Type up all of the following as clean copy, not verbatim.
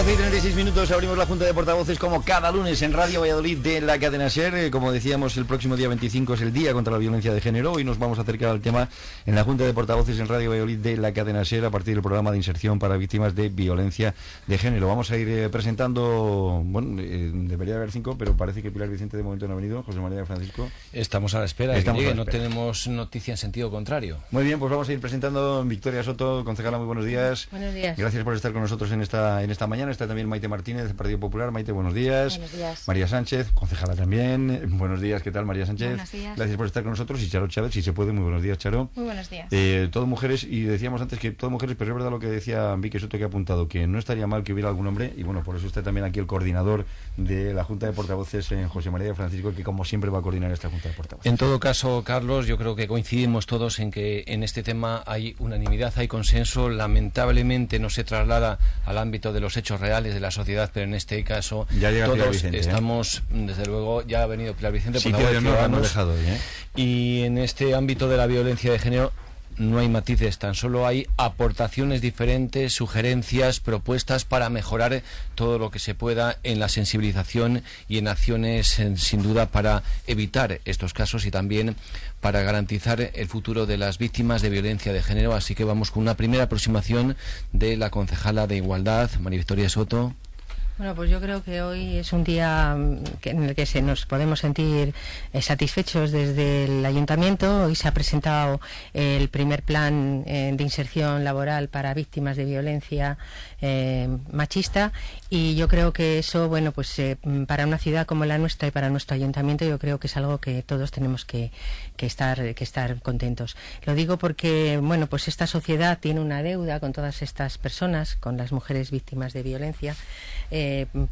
12:36 abrimos la Junta de Portavoces como cada lunes en Radio Valladolid de la cadena SER. Como decíamos, el próximo día 25 es el Día contra la Violencia de Género. Hoy nos vamos a acercar al tema en la Junta de Portavoces en Radio Valladolid de la cadena SER a partir del programa de inserción para víctimas de violencia de género. Vamos a ir presentando, bueno, debería haber 5, pero parece que Pilar Vicente de momento no ha venido. José María Francisco. Estamos a la espera de que llegue, no tenemos noticia en sentido contrario. Muy bien, pues vamos a ir presentando. Victoria Soto, concejala, muy buenos días. Buenos días. Gracias por estar con nosotros en esta mañana. Está también Maite Martínez, del Partido Popular. Maite, buenos días. Buenos días. María Sánchez, concejala también. Buenos días, ¿qué tal, María Sánchez? Buenos días. Gracias por estar con nosotros. Y Charo Chávez, si se puede, muy buenos días, Charo. Muy buenos días. Todo mujeres, y decíamos antes que todo mujeres, pero es verdad lo que decía Vicky Soto, que ha apuntado, que no estaría mal que hubiera algún hombre, y bueno, por eso está también aquí el coordinador de la Junta de Portavoces, José María Francisco, que como siempre va a coordinar esta Junta de Portavoces. En todo caso, Carlos, yo creo que coincidimos todos en que en este tema hay unanimidad, hay consenso. Lamentablemente no se traslada al ámbito de los hechos reales de la sociedad, pero en este caso ya llega todos Pilar Vicente, estamos, desde luego, ya ha venido Pilar Vicente, sí, pero no lo hemos dejado hoy, y en este ámbito de la violencia de género no hay matices, tan solo hay aportaciones diferentes, sugerencias, propuestas para mejorar todo lo que se pueda en la sensibilización y en acciones, sin duda, para evitar estos casos y también para garantizar el futuro de las víctimas de violencia de género. Así que vamos con una primera aproximación de la concejala de Igualdad, María Victoria Soto. Bueno, pues yo creo que hoy es un día en el que nos podemos sentir satisfechos desde el Ayuntamiento. Hoy se ha presentado el primer plan de inserción laboral para víctimas de violencia machista, y yo creo que eso, bueno, pues para una ciudad como la nuestra y para nuestro Ayuntamiento, yo creo que es algo que todos tenemos que estar contentos. Lo digo porque, bueno, pues esta sociedad tiene una deuda con todas estas personas, con las mujeres víctimas de violencia,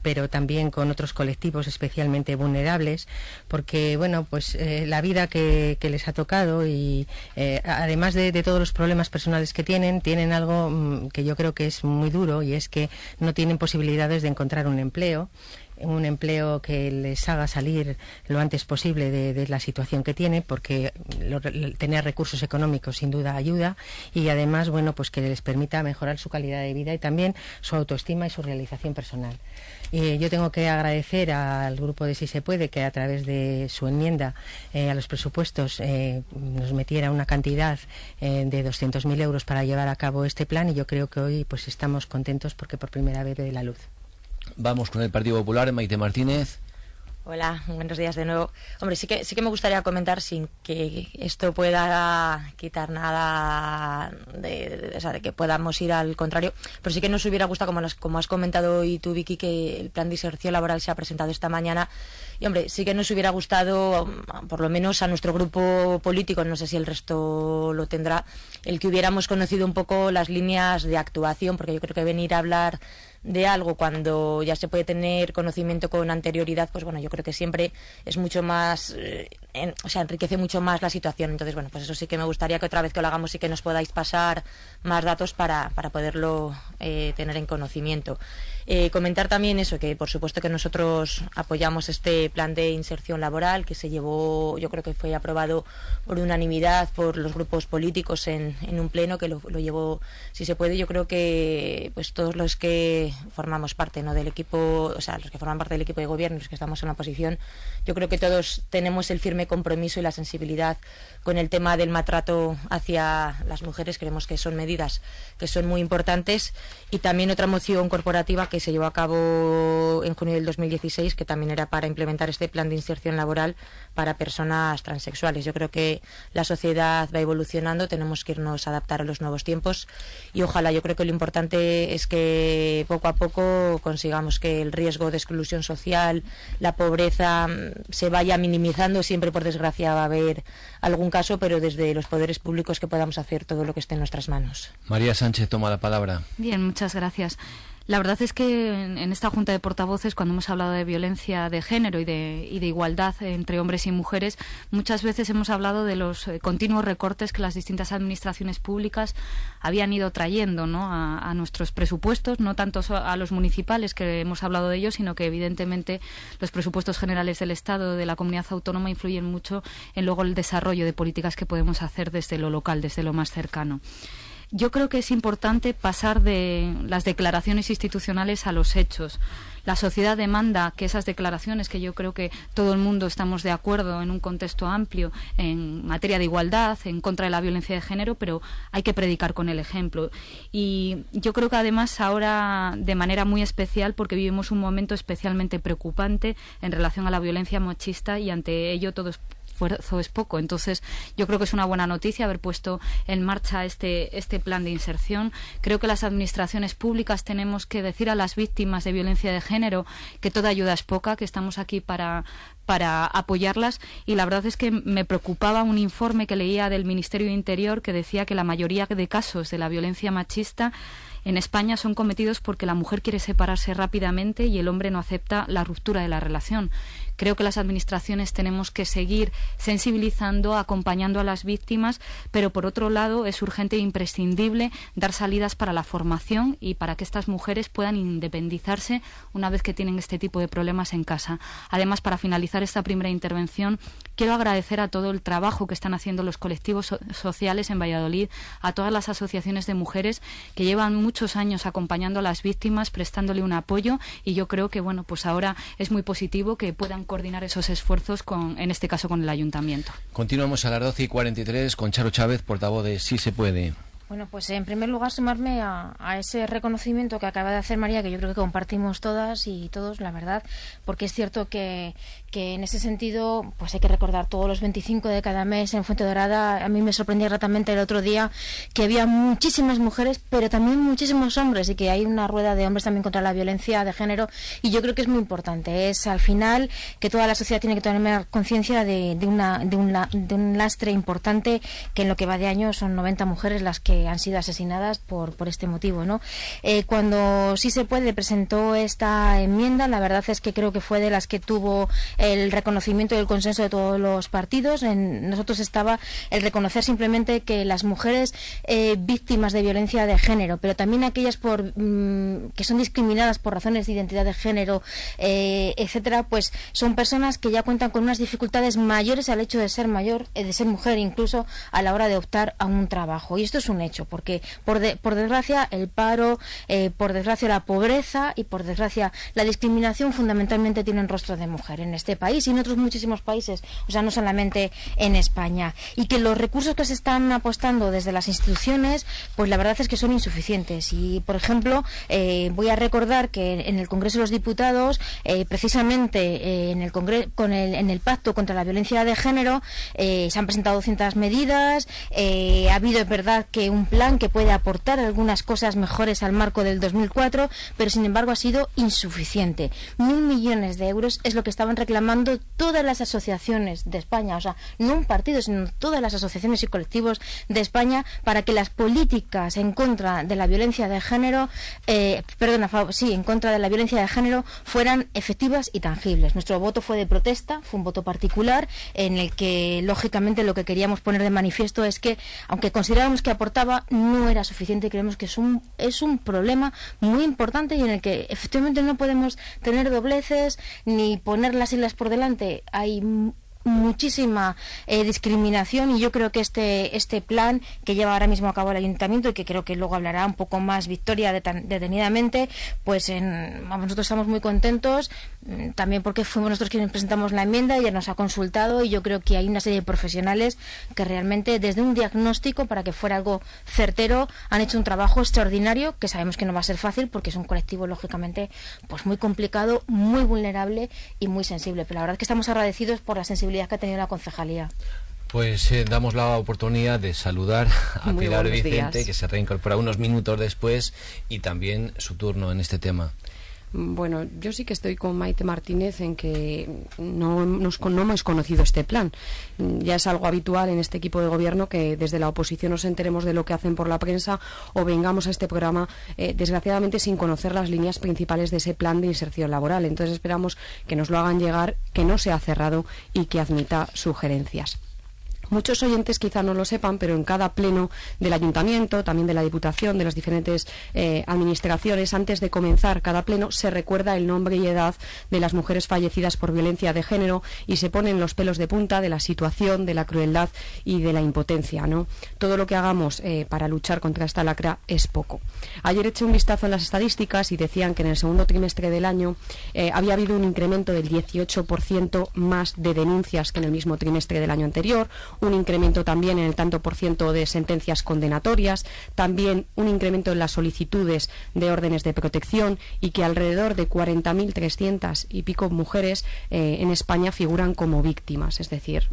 pero también con otros colectivos especialmente vulnerables, porque, bueno, pues la vida que les ha tocado y además de todos los problemas personales que tienen algo que yo creo que es muy duro, y es que no tienen posibilidades de encontrar un empleo que les haga salir lo antes posible de la situación que tiene, porque tener recursos económicos sin duda ayuda, y además, bueno, pues que les permita mejorar su calidad de vida y también su autoestima y su realización personal. Yo tengo que agradecer al grupo de Si se puede que a través de su enmienda a los presupuestos nos metiera una cantidad de 200.000 euros para llevar a cabo este plan, y yo creo que hoy pues estamos contentos porque por primera vez ve la luz. Vamos con el Partido Popular, Maite Martínez. Hola, buenos días de nuevo. Hombre, sí que me gustaría comentar, sin que esto pueda quitar nada de que podamos ir al contrario, pero sí que nos hubiera gustado, como has comentado hoy tú, Vicky, que el plan de inserción laboral se ha presentado esta mañana. Y, hombre, sí que nos hubiera gustado, por lo menos a nuestro grupo político, no sé si el resto lo tendrá, el que hubiéramos conocido un poco las líneas de actuación, porque yo creo que venir a hablar de algo cuando ya se puede tener conocimiento con anterioridad, pues bueno, yo creo que siempre es mucho más, enriquece mucho más la situación. Entonces, bueno, pues eso sí que me gustaría que otra vez que lo hagamos sí que nos podáis pasar más datos para poderlo tener en conocimiento. Comentar también eso, que por supuesto que nosotros apoyamos este plan de inserción laboral que se llevó, yo creo que fue aprobado por unanimidad por los grupos políticos en un pleno que lo llevó, si se puede. Yo creo que pues todos los que formamos parte, ¿no?, del equipo, o sea, los que forman parte del equipo de gobierno, los que estamos en la oposición, yo creo que todos tenemos el firme compromiso y la sensibilidad con el tema del maltrato hacia las mujeres. Creemos que son medidas que son muy importantes. Y también otra moción corporativa que se llevó a cabo en junio del 2016, que también era para implementar este plan de inserción laboral para personas transexuales. Yo creo que la sociedad va evolucionando, tenemos que irnos a adaptar a los nuevos tiempos, y ojalá, yo creo que lo importante es que poco a poco consigamos que el riesgo de exclusión social, la pobreza, se vaya minimizando. Siempre, por desgracia, va a haber algún caso, pero desde los poderes públicos que podamos hacer todo lo que esté en nuestras manos. María Sánchez toma la palabra. Bien, muchas gracias. La verdad es que en esta Junta de Portavoces, cuando hemos hablado de violencia de género y de igualdad entre hombres y mujeres, muchas veces hemos hablado de los continuos recortes que las distintas administraciones públicas habían ido trayendo, ¿no?, a nuestros presupuestos, no tanto a los municipales, que hemos hablado de ellos, sino que evidentemente los presupuestos generales del Estado, de la comunidad autónoma, influyen mucho en luego el desarrollo de políticas que podemos hacer desde lo local, desde lo más cercano. yo creo que es importante pasar de las declaraciones institucionales a los hechos. La sociedad demanda que esas declaraciones, que yo creo que todo el mundo estamos de acuerdo en un contexto amplio en materia de igualdad, en contra de la violencia de género, pero hay que predicar con el ejemplo. Y yo creo que además ahora de manera muy especial, porque vivimos un momento especialmente preocupante en relación a la violencia machista, y ante ello todo esfuerzo es poco. Entonces yo creo que es una buena noticia haber puesto en marcha este plan de inserción. Creo que las administraciones públicas tenemos que decir a las víctimas de violencia de género que toda ayuda es poca, que estamos aquí para apoyarlas, y la verdad es que me preocupaba un informe que leía del Ministerio de Interior que decía que la mayoría de casos de la violencia machista en España son cometidos porque la mujer quiere separarse rápidamente y el hombre no acepta la ruptura de la relación. Creo que las administraciones tenemos que seguir sensibilizando, acompañando a las víctimas, pero por otro lado es urgente e imprescindible dar salidas para la formación y para que estas mujeres puedan independizarse una vez que tienen este tipo de problemas en casa. Además, para finalizar esta primera intervención, quiero agradecer a todo el trabajo que están haciendo los colectivos sociales en Valladolid, a todas las asociaciones de mujeres que llevan muchos años acompañando a las víctimas, prestándole un apoyo, y yo creo que bueno, pues ahora es muy positivo que puedan coordinar esos esfuerzos en este caso con el Ayuntamiento. Continuamos a las 12:43 con Charo Chávez, portavoz de Sí se puede. Bueno, pues en primer lugar sumarme a ese reconocimiento que acaba de hacer María, que yo creo que compartimos todas y todos, la verdad, porque es cierto que en ese sentido pues hay que recordar todos los 25 de cada mes en Fuentedovrada. A mí me sorprendía gratamente el otro día que había muchísimas mujeres, pero también muchísimos hombres, y que hay una rueda de hombres también contra la violencia de género, y yo creo que es muy importante. Es al final que toda la sociedad tiene que tener conciencia de un lastre importante, que en lo que va de año son 90 mujeres las que han sido asesinadas por este motivo, ¿no? Cuando Sí se puede presentó esta enmienda, la verdad es que creo que fue de las que tuvo el reconocimiento y el consenso de todos los partidos. En nosotros estaba el reconocer simplemente que las mujeres víctimas de violencia de género, pero también aquellas que son discriminadas por razones de identidad de género, etcétera, pues son personas que ya cuentan con unas dificultades mayores al hecho de ser mujer, incluso a la hora de optar a un trabajo. Y esto es un hecho, porque por desgracia el paro, por desgracia la pobreza y por desgracia la discriminación fundamentalmente tienen rostro de mujer en este país y en otros muchísimos países, o sea, no solamente en España, y que los recursos que se están apostando desde las instituciones, pues la verdad es que son insuficientes. Y por ejemplo, voy a recordar que en el Congreso de los Diputados, precisamente en el Pacto contra la Violencia de Género, se han presentado 200 medidas, ha habido, es verdad, que un plan que puede aportar algunas cosas mejores al marco del 2004, pero sin embargo ha sido insuficiente. 1.000 millones de euros es lo que estaban reclamando todas las asociaciones de España, o sea, no un partido, sino todas las asociaciones y colectivos de España, para que las políticas en contra de la violencia de género, en contra de la violencia de género fueran efectivas y tangibles. Nuestro voto fue de protesta, fue un voto particular en el que lógicamente lo que queríamos poner de manifiesto es que, aunque considerábamos que aportaba, no era suficiente. Creemos que es un problema muy importante y en el que efectivamente no podemos tener dobleces ni poner las siglas por delante. Hay muchísima discriminación, y yo creo que este plan que lleva ahora mismo a cabo el Ayuntamiento, y que creo que luego hablará un poco más Victoria detenidamente, pues nosotros estamos muy contentos, también porque fuimos nosotros quienes presentamos la enmienda, ella nos ha consultado, y yo creo que hay una serie de profesionales que realmente, desde un diagnóstico para que fuera algo certero, han hecho un trabajo extraordinario, que sabemos que no va a ser fácil porque es un colectivo lógicamente pues muy complicado, muy vulnerable y muy sensible, pero la verdad es que estamos agradecidos por la sensibilidad que ha tenido la concejalía. Pues damos la oportunidad de saludar a Muy Pilar buenos Vicente, días. que se reincorpora unos minutos después, y también su turno en este tema. Bueno, yo sí que estoy con Maite Martínez en que no hemos conocido este plan. Ya es algo habitual en este equipo de gobierno que desde la oposición nos enteremos de lo que hacen por la prensa o vengamos a este programa, desgraciadamente, sin conocer las líneas principales de ese plan de inserción laboral. Entonces esperamos que nos lo hagan llegar, que no sea cerrado y que admita sugerencias. Muchos oyentes quizá no lo sepan, pero en cada pleno del Ayuntamiento, también de la Diputación, de las diferentes administraciones, antes de comenzar cada pleno, se recuerda el nombre y edad de las mujeres fallecidas por violencia de género y se ponen los pelos de punta de la situación, de la crueldad y de la impotencia, ¿no? Todo lo que hagamos para luchar contra esta lacra es poco. Ayer eché un vistazo en las estadísticas y decían que en el segundo trimestre del año había habido un incremento del 18% más de denuncias que en el mismo trimestre del año anterior, un incremento también en el tanto por ciento de sentencias condenatorias, también un incremento en las solicitudes de órdenes de protección y que alrededor de 40.300 y pico mujeres en España figuran como víctimas, es decir,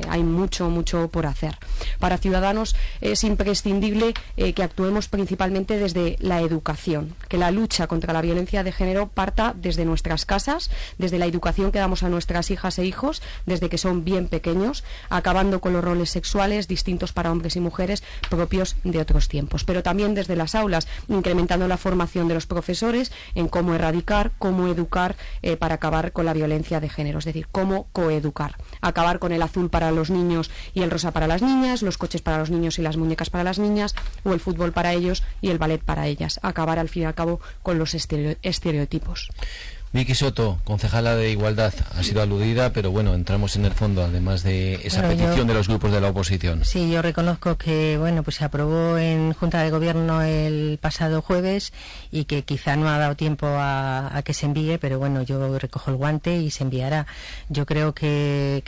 hay mucho por hacer. Para Ciudadanos es imprescindible que actuemos principalmente desde la educación, que la lucha contra la violencia de género parta desde nuestras casas, desde la educación que damos a nuestras hijas e hijos, desde que son bien pequeños, acabando con los roles sexuales distintos para hombres y mujeres propios de otros tiempos, pero también desde las aulas, incrementando la formación de los profesores en cómo erradicar, cómo educar para acabar con la violencia de género, es decir, cómo coeducar, acabar con el azul para los niños y el rosa para las niñas, los coches para los niños y las muñecas para las niñas, o el fútbol para ellos y el ballet para ellas, acabar al fin y al cabo con los estereotipos. Vicky Soto, concejala de Igualdad, ha sido aludida, pero bueno, entramos en el fondo, además de esa petición de los grupos de la oposición. Sí, yo reconozco que pues se aprobó en Junta de Gobierno el pasado jueves y que quizá no ha dado tiempo a que se envíe, pero bueno, yo recojo el guante y se enviará. Yo creo que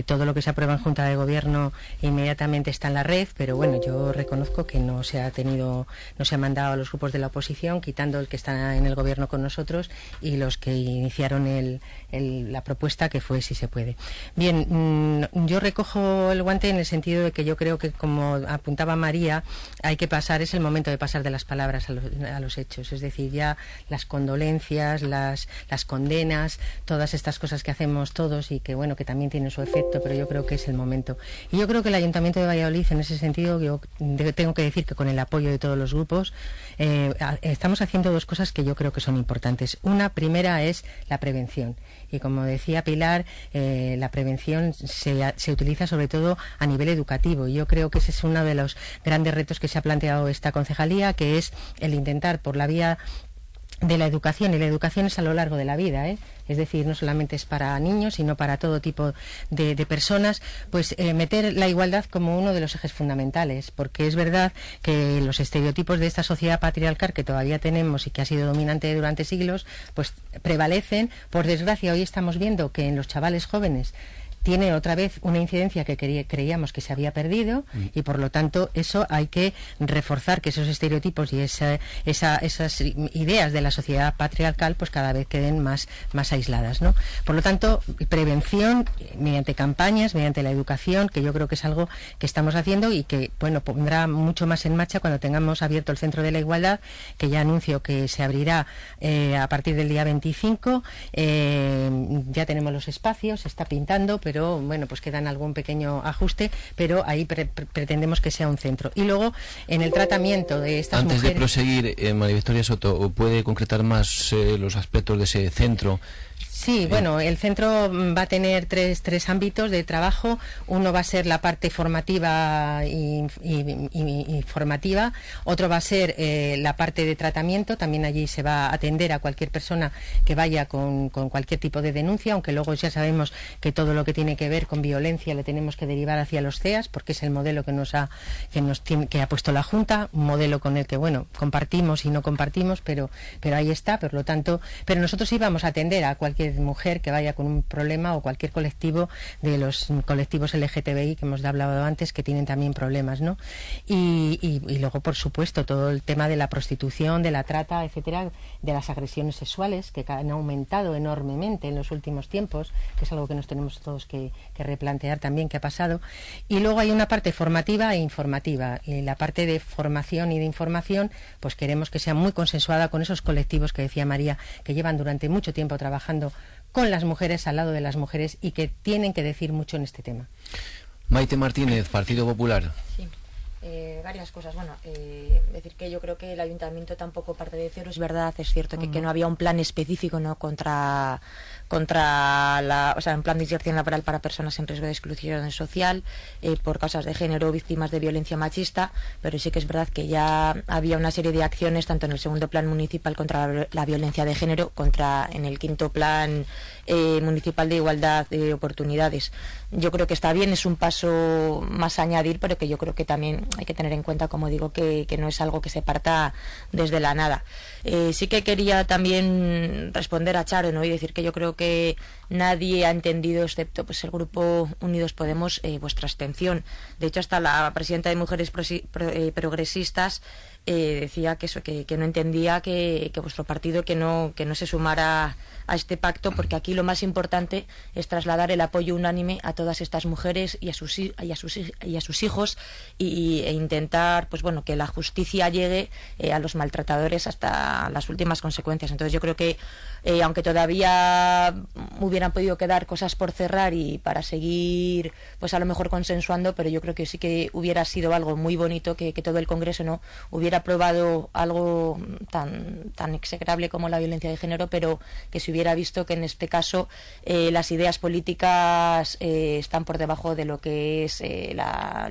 todo lo que se aprueba en Junta de Gobierno inmediatamente está en la red, pero bueno, yo reconozco que no se ha mandado a los grupos de la oposición, quitando el que está en el Gobierno con nosotros y los que iniciaron la propuesta, que fue Si se puede. Bien, yo recojo el guante en el sentido de que yo creo que, como apuntaba María, es el momento de pasar de las palabras a los hechos, es decir, ya las condolencias, las condenas, todas estas cosas que hacemos todos y que bueno, que también tienen su efecto, pero yo creo que es el momento. Y yo creo que el Ayuntamiento de Valladolid, en ese sentido, yo tengo que decir que con el apoyo de todos los grupos estamos haciendo dos cosas que yo creo que son importantes. Una primera es la prevención. Y como decía Pilar, la prevención se utiliza sobre todo a nivel educativo. Y yo creo que ese es uno de los grandes retos que se ha planteado esta concejalía, que es el intentar por la vía de la educación, y la educación es a lo largo de la vida, es decir, no solamente es para niños, sino para todo tipo de personas, pues meter la igualdad como uno de los ejes fundamentales, porque es verdad que los estereotipos de esta sociedad patriarcal que todavía tenemos y que ha sido dominante durante siglos, pues prevalecen. Por desgracia, hoy estamos viendo que en los chavales jóvenes tiene otra vez una incidencia que creíamos que se había perdido y por lo tanto eso hay que reforzar, que esos estereotipos y esas ideas de la sociedad patriarcal pues cada vez queden más aisladas, ¿no? Por lo tanto, prevención mediante campañas, mediante la educación, que yo creo que es algo que estamos haciendo y que bueno, pondrá mucho más en marcha cuando tengamos abierto el Centro de la Igualdad, que ya anuncio que se abrirá a partir del día 25. Ya tenemos los espacios, se está pintando, pero bueno, pues quedan algún pequeño ajuste, pero ahí pretendemos que sea un centro. Y luego, en el tratamiento de estas mujeres... Antes de proseguir, María Victoria Soto, ¿puede concretar más los aspectos de ese centro? Sí, bueno, el centro va a tener tres ámbitos de trabajo. Uno va a ser la parte formativa y formativa. Otro va a ser la parte de tratamiento. También allí se va a atender a cualquier persona que vaya con cualquier tipo de denuncia, aunque luego ya sabemos que todo lo que tiene que ver con violencia le tenemos que derivar hacia los CEAS, porque es el modelo que ha puesto la Junta, un modelo con el que, bueno, compartimos y no compartimos, pero ahí está, por lo tanto, pero nosotros íbamos a atender a cualquier mujer que vaya con un problema o cualquier colectivo de los colectivos LGTBI que hemos hablado antes, que tienen también problemas, ¿no? Y luego, por supuesto, todo el tema de la prostitución, de la trata, etcétera, de las agresiones sexuales, que han aumentado enormemente en los últimos tiempos, que es algo que nos tenemos todos que replantear también qué ha pasado. Y luego hay una parte formativa e informativa, y la parte de formación y de información pues queremos que sea muy consensuada con esos colectivos que decía María, que llevan durante mucho tiempo trabajando con las mujeres, al lado de las mujeres, y que tienen que decir mucho en este tema. Maite Martínez, Partido Popular. Sí. varias cosas. Bueno, decir que yo creo que el ayuntamiento tampoco parte de cero. Es verdad, es cierto que no había un plan específico, ¿no?, contra o sea, un plan de inserción laboral para personas en riesgo de exclusión social por causas de género o víctimas de violencia machista, pero sí que es verdad que ya había una serie de acciones tanto en el segundo plan municipal contra la violencia de género, en el quinto plan municipal de igualdad de oportunidades. Yo creo que está bien, es un paso más a añadir, pero que yo creo que también hay que tener en cuenta, como digo, que no es algo que se parta desde la nada. Sí que quería también responder a Charo, ¿no?, y decir que yo creo que nadie ha entendido, excepto pues el grupo Unidos Podemos, vuestra abstención. De hecho, hasta la presidenta de Mujeres Progresistas decía que eso, que no entendía que vuestro partido que no se sumara a este pacto, porque aquí lo más importante es trasladar el apoyo unánime a todas estas mujeres y a sus hijos e intentar, pues bueno, que la justicia llegue a los maltratadores hasta las últimas consecuencias. Entonces yo creo que aunque todavía hubieran podido quedar cosas por cerrar y para seguir pues a lo mejor consensuando, pero yo creo que sí que hubiera sido algo muy bonito que todo el Congreso no hubiera aprobado algo tan execrable como la violencia de género, pero que se hubiera visto que en este caso las ideas políticas están por debajo de lo que es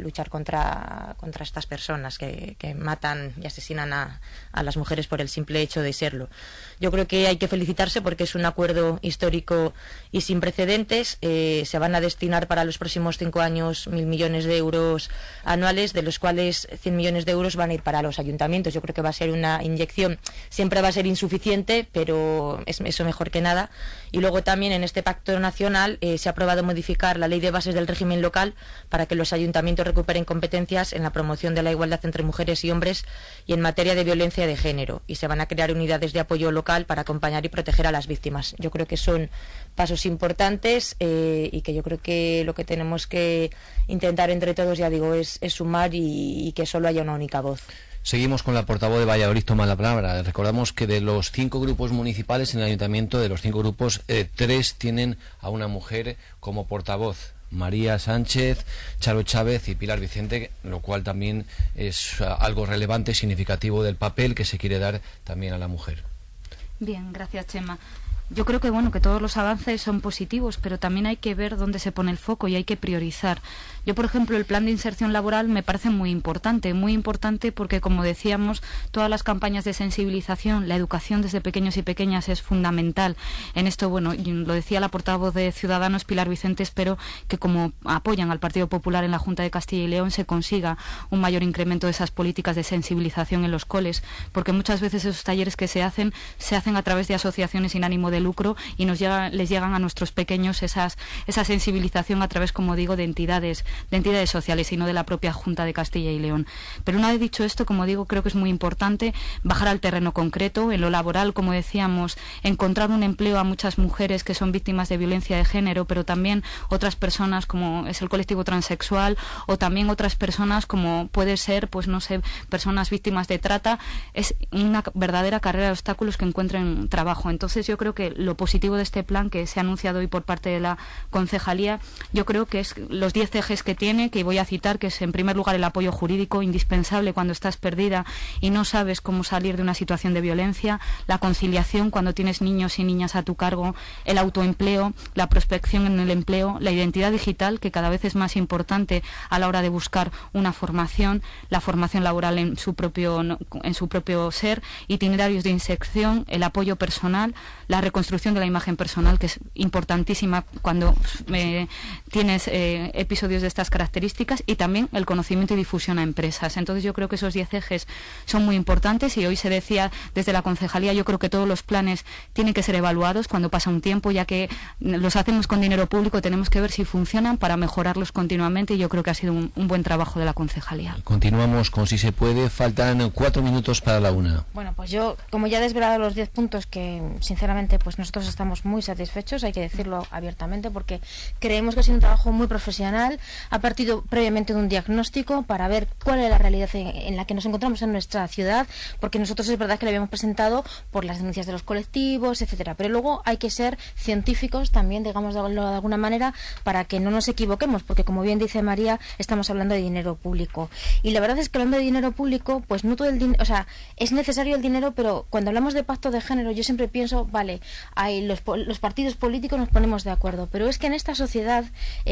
luchar contra estas personas que matan y asesinan a las mujeres por el simple hecho de serlo. Yo creo que hay que felicitarse porque es un acuerdo histórico y sin precedentes. Se van a destinar para los próximos 5 años 1.000 millones de euros anuales, de los cuales 100 millones de euros van a ir para los ayuntamientos. Yo creo que va a ser una inyección, siempre va a ser insuficiente, pero es eso mejor que nada. Y luego también en este pacto nacional se ha aprobado modificar la ley de bases del régimen local para que los ayuntamientos recuperen competencias en la promoción de la igualdad entre mujeres y hombres y en materia de violencia de género, y se van a crear unidades de apoyo local para acompañar y proteger a las víctimas. Yo creo que son pasos importantes y que yo creo que lo que tenemos que intentar entre todos, ya digo, es sumar y que solo haya una única voz. Seguimos con la portavoz de Valladolid, toma la palabra. Recordamos que de los 5 grupos municipales en el ayuntamiento, de los 5 grupos, 3 tienen a una mujer como portavoz. María Sánchez, Charo Chávez y Pilar Vicente, lo cual también es algo relevante, significativo del papel que se quiere dar también a la mujer. Bien, gracias, Chema. Yo creo que bueno, que todos los avances son positivos, pero también hay que ver dónde se pone el foco y hay que priorizar. Yo, por ejemplo, el plan de inserción laboral me parece muy importante porque, como decíamos, todas las campañas de sensibilización, la educación desde pequeños y pequeñas es fundamental. En esto, bueno, lo decía la portavoz de Ciudadanos, Pilar Vicente, espero que como apoyan al Partido Popular en la Junta de Castilla y León se consiga un mayor incremento de esas políticas de sensibilización en los coles, porque muchas veces esos talleres que se hacen a través de asociaciones sin ánimo de lucro y les llegan a nuestros pequeños esa sensibilización a través, como digo, de entidades sociales y no de la propia Junta de Castilla y León. Pero una vez dicho esto, como digo, creo que es muy importante bajar al terreno concreto, en lo laboral, como decíamos, encontrar un empleo a muchas mujeres que son víctimas de violencia de género, pero también otras personas como es el colectivo transexual o también otras personas como puede ser, pues no sé, personas víctimas de trata. Es una verdadera carrera de obstáculos que encuentren trabajo. Entonces yo creo que lo positivo de este plan que se ha anunciado hoy por parte de la concejalía, yo creo que es los 10 ejes que tiene, que voy a citar, que es en primer lugar el apoyo jurídico, indispensable cuando estás perdida y no sabes cómo salir de una situación de violencia, la conciliación cuando tienes niños y niñas a tu cargo, el autoempleo, la prospección en el empleo, la identidad digital, que cada vez es más importante a la hora de buscar una formación, la formación laboral en su propio ser, itinerarios de inserción, el apoyo personal, la reconstrucción de la imagen personal, que es importantísima cuando tienes episodios de estas características, y también el conocimiento y difusión a empresas. Entonces yo creo que esos 10 ejes son muy importantes y hoy se decía desde la concejalía, yo creo que todos los planes tienen que ser evaluados cuando pasa un tiempo, ya que los hacemos con dinero público, tenemos que ver si funcionan para mejorarlos continuamente y yo creo que ha sido un buen trabajo de la concejalía. Continuamos con Si se puede, faltan 4 minutos para la 1. Bueno, pues yo, como ya he desvelado los 10 puntos que sinceramente pues nosotros estamos muy satisfechos, hay que decirlo abiertamente, porque creemos que ha sido un trabajo muy profesional, ha partido previamente de un diagnóstico para ver cuál es la realidad en la que nos encontramos en nuestra ciudad, porque nosotros es verdad que lo habíamos presentado por las denuncias de los colectivos, etcétera, pero luego hay que ser científicos también, digamos de alguna manera, para que no nos equivoquemos, porque como bien dice María, estamos hablando de dinero público. Y la verdad es que hablando de dinero público, pues no todo el dinero, o sea, es necesario el dinero, pero cuando hablamos de pacto de género, yo siempre pienso, vale, hay los partidos políticos nos ponemos de acuerdo, pero es que en esta sociedad,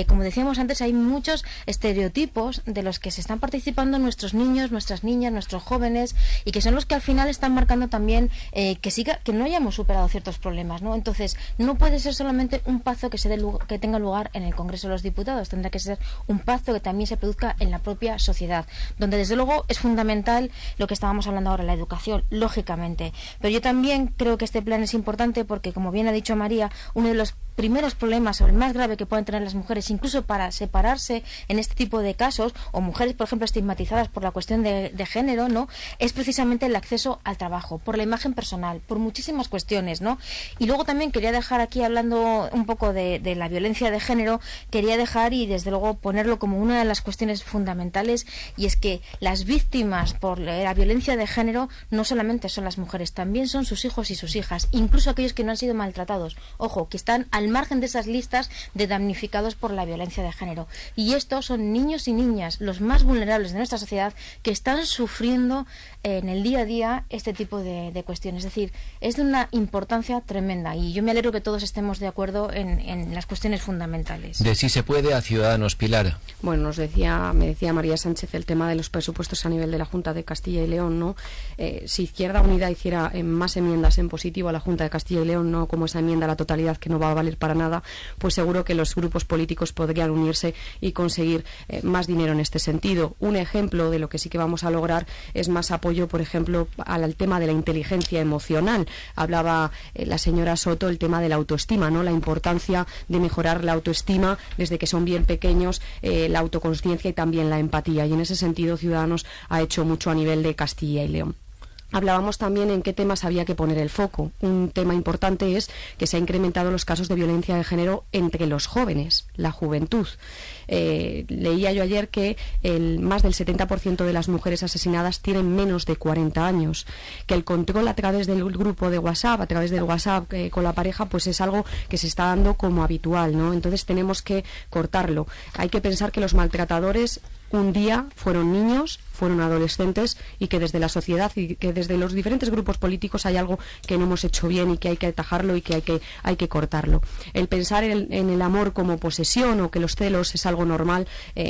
como decíamos antes, hay muchos estereotipos de los que se están participando nuestros niños, nuestras niñas, nuestros jóvenes, y que son los que al final están marcando también que no hayamos superado ciertos problemas, ¿no? Entonces, no puede ser solamente un pacto que tenga lugar en el Congreso de los Diputados, tendrá que ser un pacto que también se produzca en la propia sociedad, donde desde luego es fundamental lo que estábamos hablando ahora, la educación, lógicamente. Pero yo también creo que este plan es importante porque, como bien ha dicho María, uno de los primeros problemas o el más grave que pueden tener las mujeres, incluso para separarse en este tipo de casos, o mujeres, por ejemplo, estigmatizadas por la cuestión de género, ¿no?, es precisamente el acceso al trabajo, por la imagen personal, por muchísimas cuestiones, ¿no? Y luego también quería dejar aquí, hablando un poco de la violencia de género, quería dejar y desde luego ponerlo como una de las cuestiones fundamentales, y es que las víctimas por la violencia de género no solamente son las mujeres, también son sus hijos y sus hijas, incluso aquellos que no han sido maltratados, ojo, que están al margen de esas listas de damnificados por la violencia de género. Y estos son niños y niñas, los más vulnerables de nuestra sociedad, que están sufriendo en el día a día este tipo de cuestiones. Es decir, es de una importancia tremenda, y yo me alegro que todos estemos de acuerdo en las cuestiones fundamentales. De Si se puede a Ciudadanos, Pilar. Bueno, me decía María Sánchez el tema de los presupuestos a nivel de la Junta de Castilla y León, ¿no? Si Izquierda Unida hiciera más enmiendas en positivo a la Junta de Castilla y León, no como esa enmienda a la totalidad que no va a valer para nada, pues seguro que los grupos políticos podrían unirse y conseguir más dinero en este sentido. Un ejemplo de lo que sí que vamos a lograr es más apoyo, por ejemplo, al tema de la inteligencia emocional. Hablaba la señora Soto el tema de la autoestima, ¿no? La importancia de mejorar la autoestima desde que son bien pequeños, la autoconsciencia y también la empatía. Y en ese sentido Ciudadanos ha hecho mucho a nivel de Castilla y León. Hablábamos también en qué temas había que poner el foco. Un tema importante es que se han incrementado los casos de violencia de género entre los jóvenes, la juventud. Leía yo ayer que más del 70% de las mujeres asesinadas tienen menos de 40 años, que el control a través del grupo de WhatsApp, a través del WhatsApp con la pareja, pues es algo que se está dando como habitual, ¿no? Entonces tenemos que cortarlo. Hay que pensar que los maltratadores un día fueron niños, fueron adolescentes, y que desde la sociedad y que desde los diferentes grupos políticos hay algo que no hemos hecho bien y que hay que atajarlo y que hay que cortarlo. El pensar en el amor como posesión o que los celos es algo normal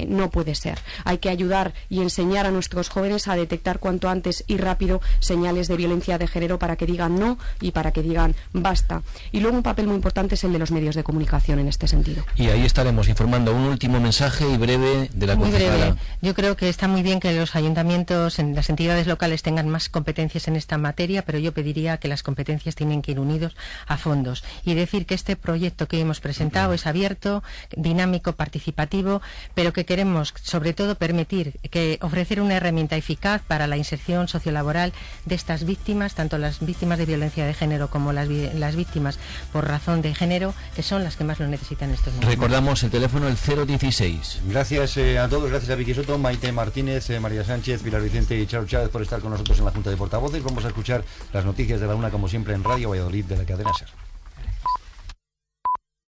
no puede ser. Hay que ayudar y enseñar a nuestros jóvenes a detectar cuanto antes y rápido señales de violencia de género para que digan no y para que digan basta. Y luego un papel muy importante es el de los medios de comunicación en este sentido. Y ahí estaremos informando. Un último mensaje y breve de la concejala. Yo creo que está muy bien que los ayuntamientos, las entidades locales tengan más competencias en esta materia, pero yo pediría que las competencias tienen que ir unidos a fondos y decir que este proyecto que hemos presentado es abierto, dinámico, participativo, pero que queremos sobre todo permitir que ofrecer una herramienta eficaz para la inserción sociolaboral de estas víctimas, tanto las víctimas de violencia de género como las víctimas por razón de género, que son las que más lo necesitan en estos momentos. Recordamos el teléfono, el 016. Gracias a todos, gracias a Vicky Soto, Maite Martínez, María Sánchez, Pilar Vicente y Charo Chávez por estar con nosotros en la Junta de Portavoces. Vamos a escuchar las noticias de la una, como siempre, en Radio Valladolid de la cadena SER.